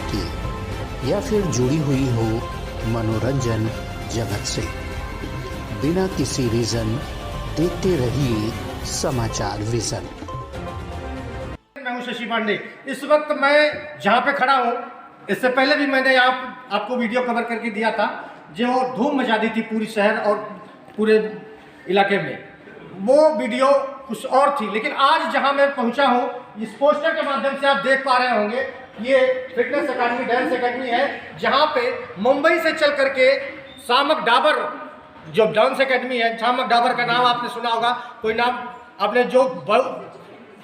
की या फिर जुड़ी हुई हो मनोरंजन जगत से, बिना किसी रीजन देखते रहिए समाचार विजन। मैं हूं शशि पांडे। इस वक्त मैं जहां पे खड़ा हूं, इससे पहले भी मैंने आपको वीडियो कवर करके दिया था, जो धूम मचा दी थी पूरी शहर और पूरे इलाके में। वो वीडियो कुछ और थी, लेकिन आज जहां मैं पहुंचा हूं, इस पोस्टर के माध्यम से आप देख पा रहे होंगे, ये फिटनेस अकेडमी, डांस अकेडमी है, जहां पे मुंबई से चल करके सामक डाबर, जो डांस अकेडमी है, सामक डाबर का नाम आपने सुना होगा, कोई नाम आपने, जो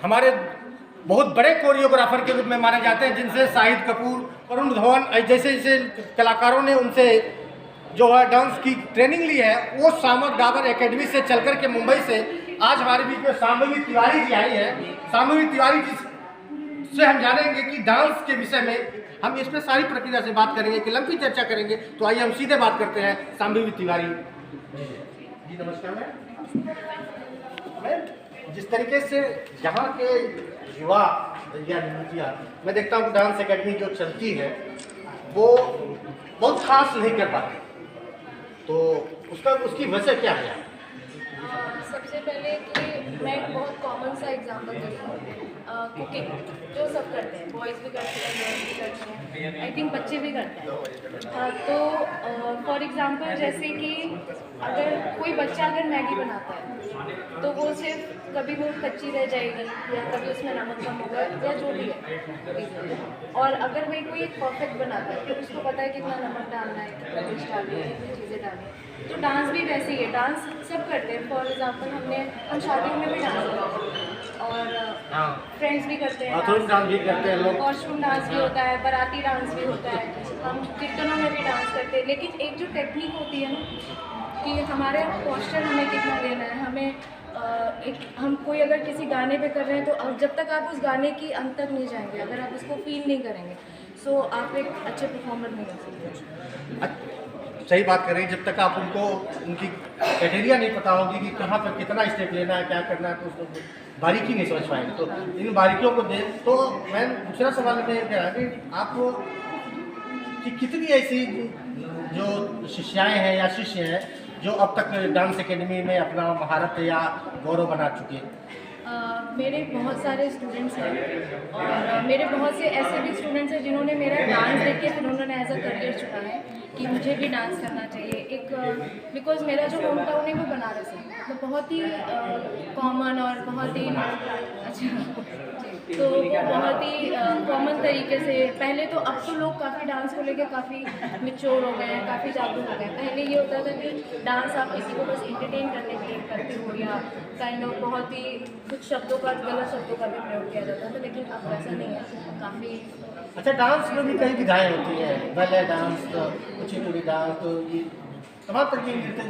हमारे बहुत बड़े कोरियोग्राफर के रूप में माने जाते हैं, जिनसे शाहिद कपूर, वरुण धवन जैसे जैसे कलाकारों ने उनसे जो है डांस की ट्रेनिंग ली है, वो सामक डाबर एकेडमी से चलकर के मुंबई से आज हमारे बीच में शांभवी तिवारी जी आई है। शांभवी तिवारी जी से हम जानेंगे कि डांस के विषय में, हम इस पर सारी प्रक्रिया से बात करेंगे, कि लंबी चर्चा करेंगे। तो आइए हम सीधे बात करते हैं शांभवी तिवारी जी। नमस्कार मैम। जिस तरीके से यहाँ के युवा या युवतियाँ, मैं देखता हूँ डांस एकेडमी जो चलती है वो बहुत खास नहीं कर पाती, तो उसकी वजह क्या है? सबसे पहले कि मैं एक बहुत कॉमन सा एग्जांपल देती हूँ, कुकिंग जो सब करते हैं, बॉयज़ भी करते हैं, गर्ल्स भी करते हैं, आई थिंक बच्चे भी करते हैं। तो फॉर एग्जांपल जैसे कि अगर कोई बच्चा अगर मैगी बनाता है तो वो सिर्फ कभी वो कच्ची रह जाएगी या कभी उसमें नमक कम होगा या जो भी है। और अगर वही कोई एक परफेक्ट बनाता है तो उसको पता है कितना नमक डालना है, कितना मिर्च डालनी है, कितनी चीज़ें डालनी है। तो डांस भी वैसे ही है, डांस सब करते हैं। फॉर एग्जांपल हम शादियों में भी डांस करते हैं और फ्रेंड्स भी करते हैं, डांस भी करते हैं लोग, कॉस्ट्यूम डांस भी होता है, बाराती डांस भी होता है, हम कीर्तनों में भी डांस करते हैं। लेकिन एक जो टेक्निक होती है ना, कि हमारे पोस्चर हमें कितना देना है, हमें हम कोई अगर किसी गाने पे कर रहे हैं तो जब तक आप उस गाने की अंत तक नहीं जाएंगे, अगर आप उसको फील नहीं करेंगे, सो आप एक अच्छे परफॉर्मर नहीं कर सकते। सही बात कर रही हैं। जब तक आप उनको उनकी क्राइटेरिया नहीं पता होगी कि कहाँ पर कितना स्टेप लेना है, क्या करना है, तो उसको बारीकी नहीं समझ पाएंगे। तो इन बारीकियों को देख, तो मैं दूसरा सवाल में ये कह कि आप कि कितनी ऐसी जो शिष्याएँ हैं या शिष्य हैं जो अब तक डांस एकेडमी में अपना महारत या गौरव बना चुके हैं? मेरे बहुत सारे स्टूडेंट्स हैं और मेरे बहुत से ऐसे भी स्टूडेंट्स हैं जिन्होंने मेरा डांस देख के फिर उन्होंने एज अ करियर चुना है कि मुझे भी डांस करना चाहिए। एक बिकॉज मेरा जो होम टाउन है वो बनारस है, मतलब बहुत ही कॉमन और बहुत ही अच्छा, तो वो बहुत ही कॉमन तरीके से, पहले तो, अब तो लोग काफ़ी डांस को लेकर काफ़ी मिच्योर हो गए हैं, काफ़ी जागरूक हो गए हैं। पहले ये होता था कि डांस आप किसी को बस इंटरटेन करने के लिए करते हो या काइंड ऑफ बहुत ही कुछ शब्दों का, गलत शब्दों का भी प्रयोग किया जाता था, लेकिन अब वैसा नहीं है, काफ़ी। अच्छा, डांस में भी कई विधाएँ होती हैं, बैले डांस, कुचिपुड़ी डांस, तो ये तमाम तरह की नृत्य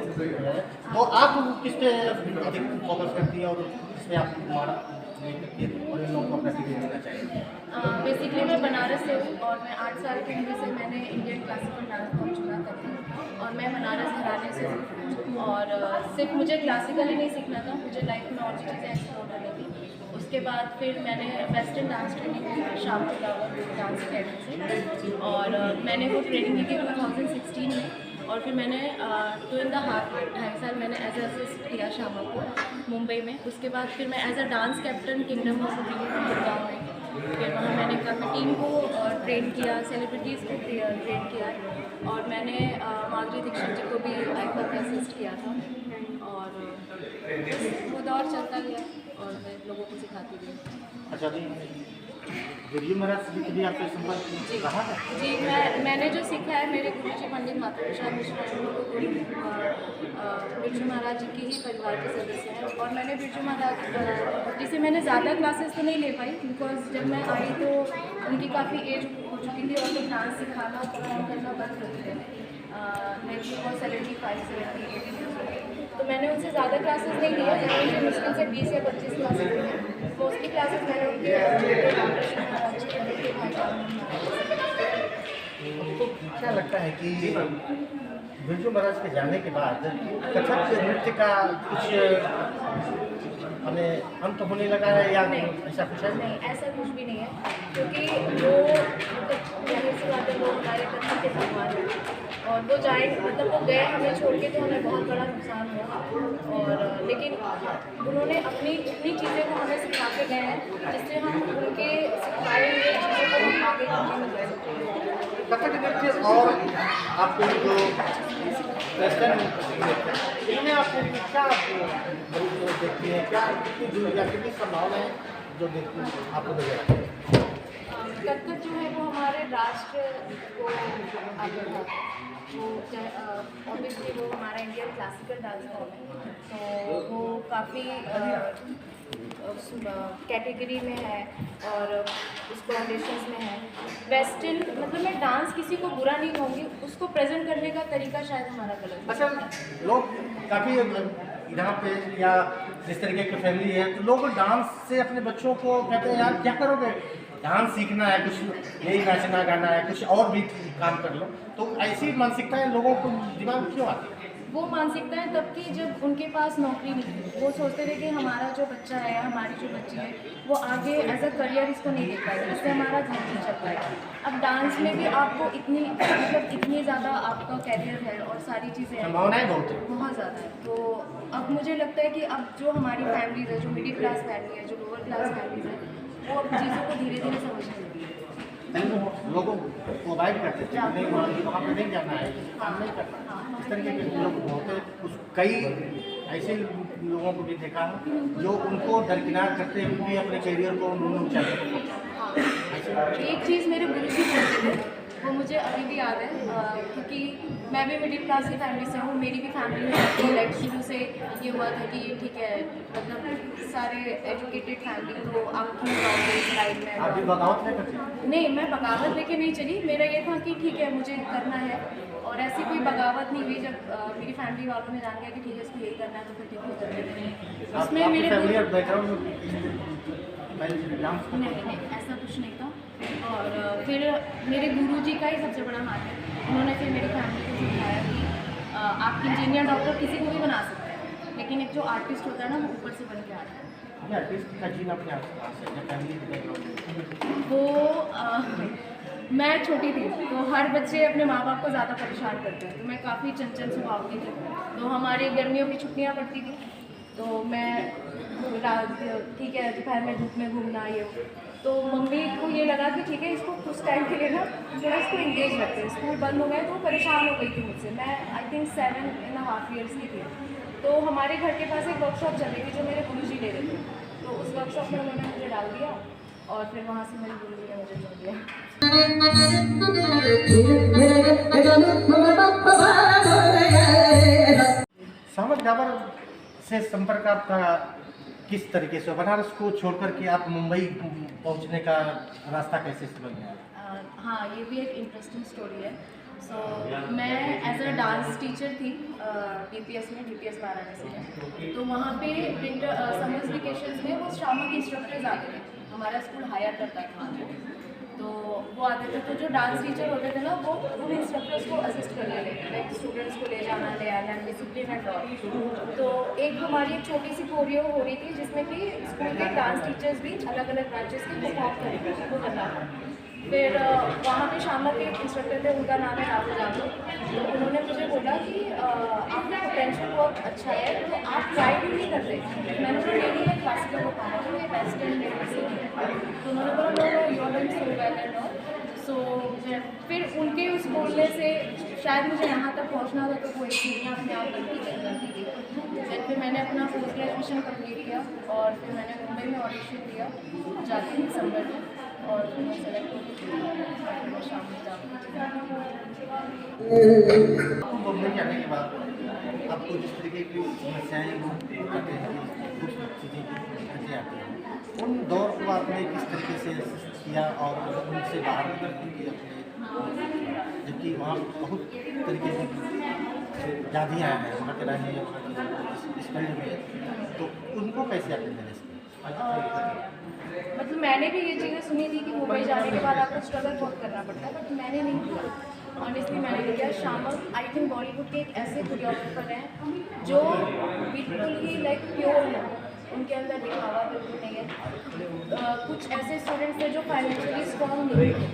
है। तो आप किस पे अधिक फोकस करती हैं और इसमें आप हमारा लोगों को अपना देना चाहिए? बेसिकली मैं बनारस से हूँ और मैं 8 साल की उम्र से मैंने इंडियन क्लासिकल डांस फॉर्म चुना करती हूँ और मैं बनारस घराने से हूँ। और सिर्फ मुझे क्लासिकल ही नहीं सीखना था, मुझे लाइफ में और भी चीज़ें एक्सप्लोर करनी थी। उसके बाद फिर मैंने वेस्टर्न डांस ट्रेनिंग की शांभवी डाबर डांस अकेडमी से, और मैंने वो ट्रेनिंग की 2016 में। और फिर मैंने 2.5 साल मैंने एज असिस्ट किया शामा को मुंबई में। उसके बाद फिर मैं as a dance captain kingdom of Gurgaon में, फिर वहाँ मैंने काफ़ी टीम को ट्रेन किया, सेलिब्रिटीज़ को ट्रेन किया, और मैंने माधुरी दीक्षित जी को भी लाइफ में असिस्ट किया था। और वो दौर चलता गया और मैं लोगों को सिखाती गई। अच्छा जी, वीडियो महाराज जी भी आपके संपर्क रहा है? जी, मैंने जो सीखा है, मेरे गुरुजी पंडित माता प्रसाद मिश्रा जी बिरजू महाराज जी की ही परिवार के सदस्य हैं। और मैंने बिरजू महाराज जी से मैंने ज़्यादा क्लासेस तो नहीं ले पाई, बिकॉज जब मैं आई तो उनकी काफ़ी एज हो चुकी थी और तो डांस सिखाना, परफॉर्म करना बंद कर दिया। मेरी बहुत 75-78 तो मैंने उनसे ज़्यादा क्लासेस नहीं लिया। मैंने उनसे मुश्किल से 20 या 25 क्लासेस ली। मोस्टली क्लासेस मैंने उनके तो क्या लगता है कि बिरजू महाराज के जाने के बाद कथक नृत्य का कुछ हमें अंत होने लगा है या ऐसा कुछ है? नहीं, ऐसा कुछ भी नहीं है, क्योंकि जो और वो जाएंगे, मतलब वो गए हमें छोड़ के, तो हमें बहुत बड़ा नुकसान हुआ। और लेकिन उन्होंने अपनी इतनी चीज़ें को हमें सिखा के गए हैं जिससे हम उनके सिखाए हुए चीज़ों को हम आगे कंटिन्यू कर सकते हैं। कथक नृत्य और आपको जो वेस्टर्न इनमें आपको क्या देखती है, क्या कितनी दूर या कितनी संभावना है जो देखती है आपको नजर? कथक जो है वो हमारे राष्ट्र को आगे बढ़ाता है। वो ऑब्वियसली वो हमारा इंडियन क्लासिकल डांस फॉर्म है, तो वो काफ़ी कैटेगरी में है और उसको ऑडिशंस में है। वेस्टर्न मतलब मैं डांस किसी को बुरा नहीं कहूँगी, उसको प्रेजेंट करने का तरीका शायद हमारा गलत है। अच्छा, लोग काफ़ी यहाँ पे या जिस तरीके की फैमिली है तो लोग डांस से अपने बच्चों को कहते हैं यार क्या करोगे, डांस सीखना है, कुछ यही नाचना गाना है, कुछ और भी काम कर लो। तो ऐसी मानसिकताएं लोगों को दिमाग में क्यों आती है? वो मानसिकता है तब की जब उनके पास नौकरी नहीं थी। वो सोचते थे कि हमारा जो बच्चा है, हमारी जो बच्ची है, वो आगे एज अ करियर इसको नहीं देख पाएगी, इससे हमारा घर नहीं चल पाएगा। अब डांस में भी आपको इतनी ज़्यादा आपका करियर है और सारी चीज़ें हैं, संभावनाएं बहुत ज़्यादा है। तो अब मुझे लगता है कि अब जो हमारी फैमिलीज है, जो मिडिल क्लास फैमिली है, जो लोअर क्लास फैमिलीज है, वो अब चीज़ों को धीरे धीरे समझने लगी है। लोगों को अवॉइड करते थे, नहीं वहाँ पे नहीं जाना है, काम नहीं करना, इस तरीके के लोग होते। कई ऐसे लोगों को भी देखा है जो उनको दरकिनार करते हुए भी अपने करियर को ऊंचा करते। एक चीज़ मेरे गुरुजी बोलते थे, वो मुझे अभी भी याद है, क्योंकि मैं भी मिडिल क्लास की फैमिली से हूँ। मेरी भी फैमिली में लाइक शुरू से ये हुआ था कि ये ठीक है, मतलब सारे एजुकेटेड फैमिली, तो आप क्यों जाओगे इस लाइन में? आप भी बगावत नहीं करते? नहीं, मैं बगावत लेके नहीं चली। मेरा ये था कि ठीक है मुझे करना है, और ऐसी कोई बगावत नहीं हुई। जब मेरी फैमिली वालों ने जान लिया कि ठीक है इसको यही करना है, तो फिर ठीक है कर लेते हैं। उसमें मेरे फैमिली और बैकग्राउंड नहीं, ऐसा कुछ नहीं था। और फिर मेरे गुरुजी का ही सबसे बड़ा हाथ है। उन्होंने फिर मेरी फैमिली को सिखाया कि आप इंजीनियर, डॉक्टर किसी को भी बना सकते हैं, लेकिन एक जो आर्टिस्ट होता है ना, वो ऊपर से बन के आता है। वो मैं छोटी थी तो हर बच्चे अपने माँ बाप को ज़्यादा परेशान करते हैं, तो मैं काफ़ी चंचल स्वभाव की थी। तो हमारी गर्मियों की छुट्टियाँ पड़ती थी, तो मैं ठीक है दोपहर में धूप में घूमना, ये तो मम्मी को ये लगा कि ठीक है इसको कुछ टाइम के लिए ना थोड़ा इसको इंगेज रखते हैं। स्कूल बंद हो गए तो परेशान हो गई थी मुझसे। मैं आई थिंक 7.5 years की थी। तो हमारे घर के पास एक वर्कशॉप चल रही थी जो मेरे गुरुजी ले रहे थे, तो उस वर्कशॉप में उन्होंने मुझे डाल दिया और फिर वहाँ से मेरे गुरुजी ने मुझे जोड़ दिया। सामक डाबर से संपर्क आपका किस तरीके से, बनारस को छोड़कर के आप मुंबई पहुंचने का रास्ता कैसे से बन गया? हाँ, ये भी एक इंटरेस्टिंग स्टोरी है। सो मैं एज अ डांस टीचर थी DPS वाराणसी में। तो वहाँ पे विंटर समर्स वेकेशंस में वो शामक इंस्ट्रक्टर्स आते थे, हमारा स्कूल हायर करता था उनको, तो वो आते थे। तो जो डांस टीचर होते थे ना, वो उन इंस्ट्रक्टर्स को असिस्ट करने लगे, लाइक स्टूडेंट्स को ले जाना, ले आना, डिसिप्लिन एंड ऑल। तो एक हमारी एक छोटी सी कोरियो हो रही थी जिसमें कि स्कूल के डांस टीचर्स भी अलग अलग ब्रांचेस के परफॉर्म करेंगे, वो करना था। फिर वहाँ पे शामक के एक इंस्ट्रक्टर थे, उनका नाम है राहुल जादव। तो उन्होंने मुझे बोला कि आपका पोटेंशियल बहुत अच्छा है, तो आप ट्राई भी नहीं करते। मैंने तो नहीं है क्लासिकल को पाना, तो ये वेस्टर्न तो उन्होंने बोला no no you are doing so well and all. So फिर उनके उस बोलने से शायद मुझे यहाँ तक पहुँचना था, तो वो एक सीढ़ियाँ अपने आप बनती गई। फिर मैंने अपना पोस्ट ग्रेजुएशन कम्प्लीट किया और फिर मैंने मुंबई में ऑडिशन दिया जाती दिसंबर में, और फिर मैं सेलेक्ट हुई, मैं शाम में मुंबई जाने के बाद आपको जिस तरीके की समस्याएं आते हैं, कुछ चीज़ें दिक्कतें आती हैं, उन दौर को आपने किस तरीके से किया और उनसे बाहर निकल के अपने, जबकि वहाँ बहुत तरीके की जादियाँ हैं, वहाँ के रहने इस फील्ड में, तो उनको कैसे आपने मैनेज किया? मतलब मैंने भी ये चीज़ें सुनी थी कि मुंबई जाने के बाद आपको स्ट्रगल बहुत करना पड़ता है, बट मैंने नहीं किया। ऑनेस्टली मैंने नहीं किया। शामक आई थिंक बॉलीवुड के एक ऐसे कोरियोग्राफर हैं जो बिल्कुल ही लाइक प्योर है, उनके अंदर दिखावा बिल्कुल नहीं है। कुछ ऐसे स्टूडेंट्स थे जो फाइनेंशियली स्ट्रॉन्ग नहीं थे,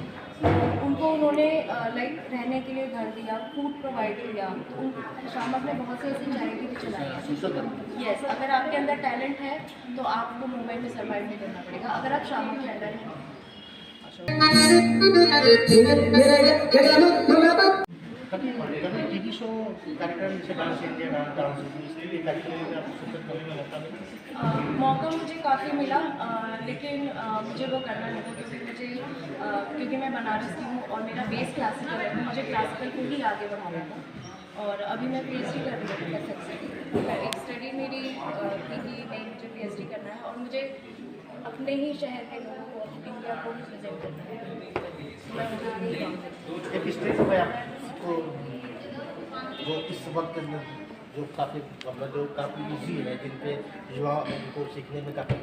उनको उन्होंने उन्हें लाइक रहने के लिए घर दिया, फूड प्रोवाइड किया। तो शामक ने बहुत सी ऐसी चैरिटी भी चलाई है। यस, अगर आपके अंदर टैलेंट है तो आपको मुंबई में सर्वाइव नहीं करना पड़ेगा अगर आप शामक के अंदर हैं। कभी टीवी शो कार्यक्रम जैसे डांस इंडिया डांस इसलिए कार्यक्रम में आपको शिरकत करने का मौका मिला? मौका मुझे काफ़ी मिला, लेकिन मुझे वो करना नहीं था क्योंकि मैं बनारस की हूँ और मेरा बेस क्लासिकल है। मुझे क्लासिकल को ही आगे बढ़ाना था और अभी मैं PhD कर रही हूँ कथक से। एक स्टडी मेरी थी कि नहीं, मुझे PhD करना है और मुझे अपने ही शहर के लोगों को, इंडिया को रिप्रेजेंट करना है। मैं मुझे यही काम करती हूँ। एक स्टेज पे आपको जो इस वक्त जो काफ़ी मतलब जो काफ़ी ईजी है, जिन पे युवा उनको सीखने में काफ़ी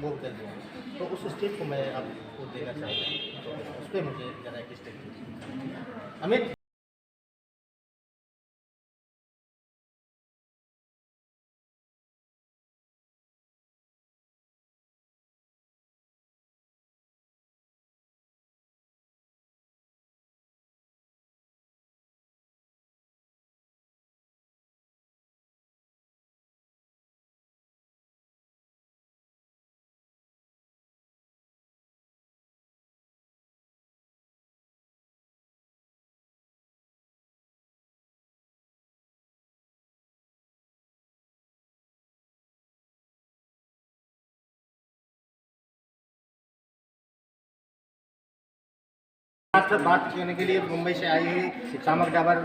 वो कर रहे हैं, तो उस स्टेज को मैं आपको देना चाहूँगा, तो उस पर मुझे ज़रा एक स्टेज दीजिए। अमित, आपसे बात करने के लिए मुंबई से आई हुई शामक डाबर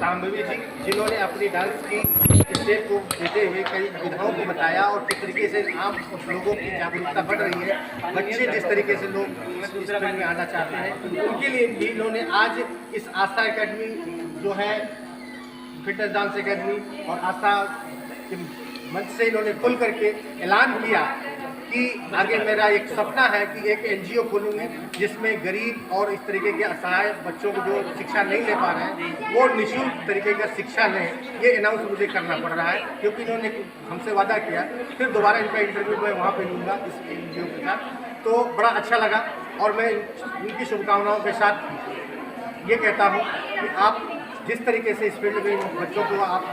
शाम्भवी जी, जिन्होंने अपनी डांस की स्टेप को देते हुए कई विधाओं को बताया और किस तरीके से आम लोगों की जागरूकता बढ़ रही है। बच्चे जिस तरीके से लोग इस फील्ड में आना चाहते हैं, उनके लिए भी इन्होंने आज इस आस्था एकेडमी जो है फिटनेस डांस एकेडमी और आस्था के मंच से इन्होंने खुल करके ऐलान किया कि आगे मेरा एक सपना है कि एक NGO खोलूँगी जिसमें गरीब और इस तरीके के असहाय बच्चों को जो शिक्षा नहीं ले पा रहे हैं वो निःशुल्क तरीके का शिक्षा लें। ये अनाउंस मुझे करना पड़ रहा है क्योंकि इन्होंने हमसे वादा किया। फिर दोबारा इनका इंटरव्यू मैं वहाँ पे लूँगा इस NGO के साथ, तो बड़ा अच्छा लगा और मैं इनकी शुभकामनाओं के साथ ये कहता हूँ कि आप जिस तरीके से इस फील्ड में बच्चों को आप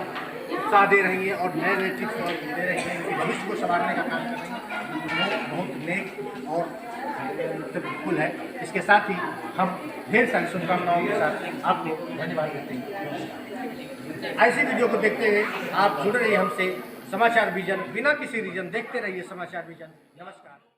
उत्साह दे रही हैं और नए नए टिप्स दे रही हैं, उनके भविष्य को संवारने का काम कर रही हैं, वो बहुत नेक और बिल्कुल है। इसके साथ ही हम ढेर सारी शुभकामनाओं के साथ आपको धन्यवाद देते हैं। ऐसी वीडियो को देखते हुए आप जुड़ रहिए हमसे समाचार विजन, बिना किसी रीजन देखते रहिए समाचार विजन। नमस्कार।